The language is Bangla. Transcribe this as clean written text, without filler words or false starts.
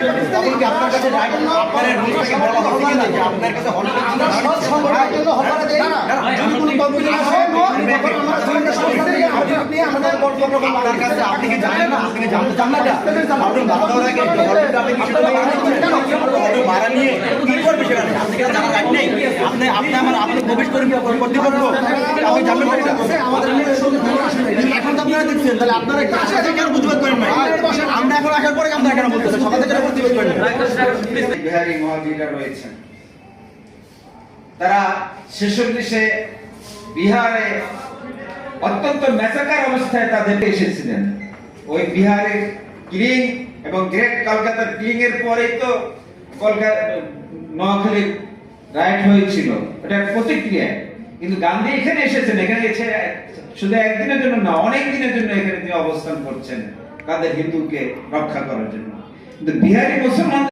আপনার কাছে আপনার কাছে আপনি কি জানেন না? আপনি জানতে চান না? ভাড়া নিয়ে কি করবে সেখানে? আপনি কি জানার রাইট নেই? আপনি আপনি প্রবেশ কর্তৃপক্ষ আপনি জানবেন না এটা? এখন তো আপনারা দেখছেন, তাহলে আপনারা কেন প্রতিবাদ করেন না? আমরা এখন আসার পরে আপনারা কেন বলতেছেন? সকাল থেকে প্রতিবাদ করেন না? বিহারী মহাজিরা রয়েছেন, তারা 46-এ বিহারে অত্যন্ত ম্যাসাকার অবস্থায় তাদেরকে এসেছিলেন। ওই বিহারের ক্লিং এবং গ্রেট কলকাতার ক্লিং এর পরেই তো কলকাতা নোয়াখালীর রাইট হয়েছিল, এটা প্রতিক্রিয়া। কিন্তু গান্ধী এখানে এসেছেন, এখানে এসে শুধু একদিনের জন্য না, অনেক দিনের জন্য এখানে তিনি অবস্থান করছেন তাদের হিন্দুকে রক্ষা করার জন্য। কিন্তু বিহারি মুসলমান